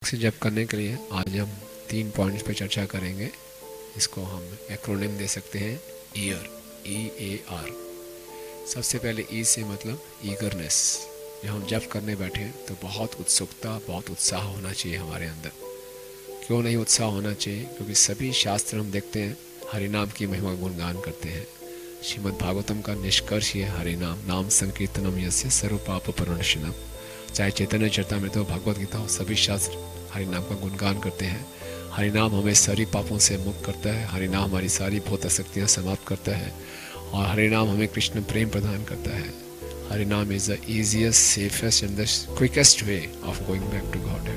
से जप करने के लिए आज हम 3 पॉइंट्स पे चर्चा करेंगे। इसको हम एक्रोनिम दे सकते हैं ईयर, EAR। सबसे पहले ई से मतलब ईगरनेस। जब हम जप करने बैठे तो बहुत उत्सुकता, बहुत उत्साह होना चाहिए हमारे अंदर। क्यों नहीं उत्साह होना चाहिए? क्योंकि सभी शास्त्र हम देखते हैं हरिनाम की महिमा गुणगान करते हैं। श्रीमद् भागवतम का निष्कर्ष ये हरिनाम, नाम संकीर्तनम यस्य सर्व पाप प्रणशनम। चाहे चैतन्य चरितामृत हो, भगवत गीता हो, सभी शास्त्र हरिनाम का गुणगान करते हैं। हरिनाम हमें सारी पापों से मुक्त करता है। हरिनाम हमारी सारी भूत शक्तियाँ समाप्त करता है और हरिनाम हमें कृष्ण प्रेम प्रदान करता है। Harinam is the easiest, safest and the quickest way of going back to God.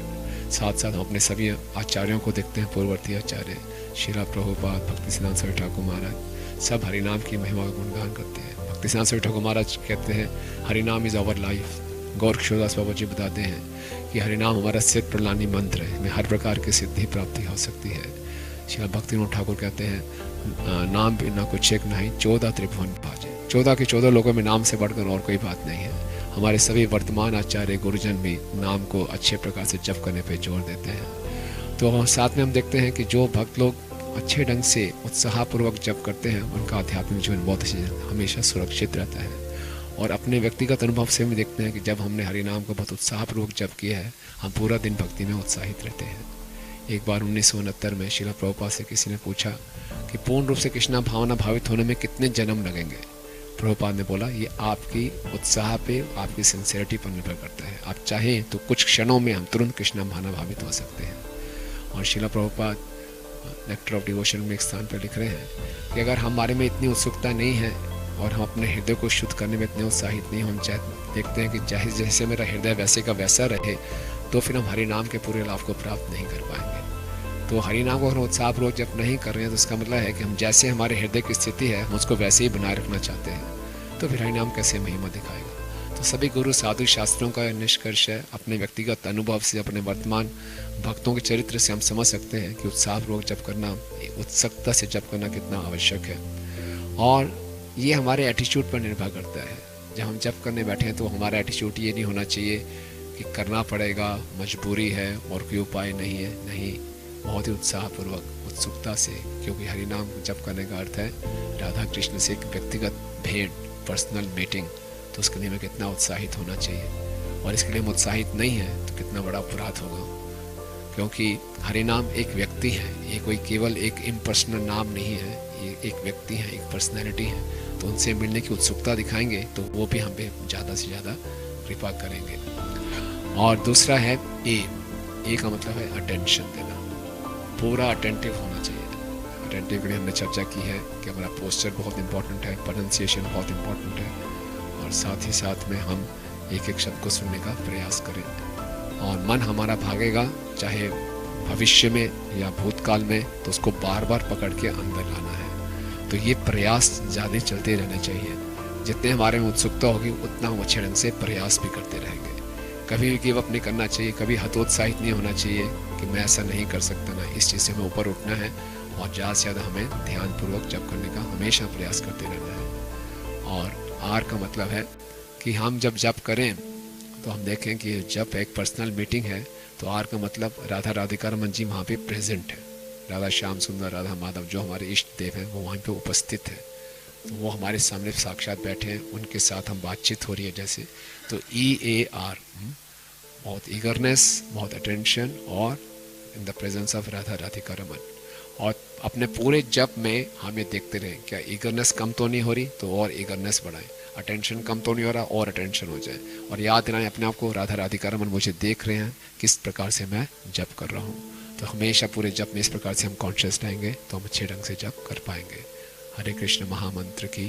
साथ साथ हम अपने सभी आचार्यों को देखते हैं, पूर्ववर्ती आचार्य श्रीला प्रभुपाद, भक्ति सिद्धांत स्वामी ठाकुर महाराज, सब हरिनाम की महिमा का गुणगान करते हैं। भक्ति सिद्धांत स्वामी ठाकुर महाराज कहते हैं हरिनाम इज़ आवर लाइफ। गौर किशोरदास बाबा जी बताते हैं कि हरिनाम हमारा सिद्ध प्रणाली मंत्र है, में हर प्रकार की सिद्धि प्राप्ति हो सकती है। श्री भक्ति विनोद ठाकुर कहते हैं नाम बिना कुछ एक नहीं, 14 त्रिभुवन भाजे। 14 के 14 लोगों में नाम से बढ़कर और कोई बात नहीं है। हमारे सभी वर्तमान आचार्य गुरुजन भी नाम को अच्छे प्रकार से जप करने पर जोर देते हैं। तो साथ में हम देखते हैं कि जो भक्त लोग अच्छे ढंग से उत्साहपूर्वक जप करते हैं उनका आध्यात्मिक जीवन बहुत हमेशा सुरक्षित रहता है। और अपने व्यक्तिगत अनुभव से भी देखते हैं कि जब हमने हरिनाम को बहुत उत्साहपूर्वक जप किया है, हम पूरा दिन भक्ति में उत्साहित रहते हैं। एक बार 1969 में श्रीला प्रभुपाद से किसी ने पूछा कि पूर्ण रूप से कृष्णा भावना भावित होने में कितने जन्म लगेंगे। प्रभुपाद ने बोला ये आपकी उत्साह पे, आपकी सिंसियरिटी पर निर्भर करता है। आप चाहें तो कुछ क्षणों में हम तुरंत कृष्णा भावना भावित हो सकते हैं। और Srila Prabhupada Nectar of Devotion में एक स्थान पर लिख रहे हैं कि अगर हमारे में इतनी उत्सुकता नहीं है और हम अपने हृदय को शुद्ध करने में इतने उत्साहित नहीं, हम देखते हैं कि चाहे जैसे मेरा हृदय वैसे का वैसा रहे, तो फिर हम हरिनाम के पूरे लाभ को प्राप्त नहीं कर पाएंगे। तो हरिनाम को हम उत्साहपूर्वक जब नहीं कर रहे हैं तो इसका मतलब है कि हम जैसे हमारे हृदय की स्थिति है हम उसको वैसे ही बनाए रखना चाहते हैं, तो फिर हरिनाम कैसे महिमा दिखाएगा। तो सभी गुरु साधु शास्त्रों का निष्कर्ष है, अपने व्यक्तिगत अनुभव से, अपने वर्तमान भक्तों के चरित्र से हम समझ सकते हैं कि उत्साहपूर्वक जप करना, उत्सुकता से जप करना कितना आवश्यक है। और ये हमारे एटीट्यूड पर निर्भर करता है। जब हम जप करने बैठे हैं तो हमारा एटीट्यूड ये नहीं होना चाहिए कि करना पड़ेगा, मजबूरी है और कोई उपाय नहीं है। नहीं, बहुत ही उत्साहपूर्वक, उत्सुकता से, क्योंकि हरिनाम जप करने का अर्थ है राधा कृष्ण से एक व्यक्तिगत भेंट, पर्सनल मीटिंग। तो उसके लिए हमें कितना उत्साहित होना चाहिए। और इसके लिए हम उत्साहित नहीं है तो कितना बड़ा अपराध होगा, क्योंकि हरिनाम एक व्यक्ति है, ये कोई केवल एक इम्पर्सनल नाम नहीं है, ये एक व्यक्ति है, एक पर्सनैलिटी है। तो उनसे मिलने की उत्सुकता दिखाएंगे तो वो भी हम पे ज़्यादा से ज़्यादा कृपा करेंगे। और दूसरा है ए का मतलब है अटेंशन देना, पूरा अटेंटिव होना चाहिए। अटेंटिव के लिए हमने चर्चा की है कि हमारा पोस्चर बहुत इंपॉर्टेंट है, प्रोनंसिएशन बहुत इंपॉर्टेंट है, और साथ ही साथ में हम एक एक शब्द को सुनने का प्रयास करें। और मन हमारा भागेगा, चाहे भविष्य में या भूतकाल में, तो उसको बार बार पकड़ के अंदर लाना है। तो ये प्रयास ज़्यादा चलते रहने चाहिए। जितने हमारे में उत्सुकता होगी उतना हम अच्छे ढंग से प्रयास भी करते रहेंगे। कभी भी गिव अप नहीं करना चाहिए, कभी हतोत्साहित नहीं होना चाहिए कि मैं ऐसा नहीं कर सकता ना, इस चीज़ से हमें ऊपर उठना है और ज़्यादा से ज़्यादा हमें ध्यानपूर्वक जप करने का हमेशा प्रयास करते रहना है। और आर का मतलब है कि हम जब जप करें तो हम देखें कि जब एक पर्सनल मीटिंग है तो आर का मतलब राधा राधिका रमन जी वहाँ पे प्रेजेंट है। राधा श्याम सुंदर, राधा माधव जो हमारे इष्ट देव हैं वो वहाँ पे उपस्थित है। तो वो हमारे सामने साक्षात बैठे हैं, उनके साथ हम बातचीत हो रही है जैसे। तो EAR, बहुत ईगरनेस, बहुत अटेंशन, और in the presence of Radha Radhika Raman. और अपने पूरे जप में हम ये देखते रहें क्या ईगरनेस कम तो नहीं हो रही, तो और ईगरनेस बढ़ाएं। अटेंशन कम तो नहीं हो रहा, और अटेंशन हो जाए। और याद दिलाएं अपने आप को, राधा राधिका रमन मुझे देख रहे हैं, किस प्रकार से मैं जप कर रहा हूँ। तो हमेशा पूरे जप में इस प्रकार से हम कॉन्शियस रहेंगे तो हम अच्छे ढंग से जप कर पाएंगे। हरे कृष्ण महामंत्र की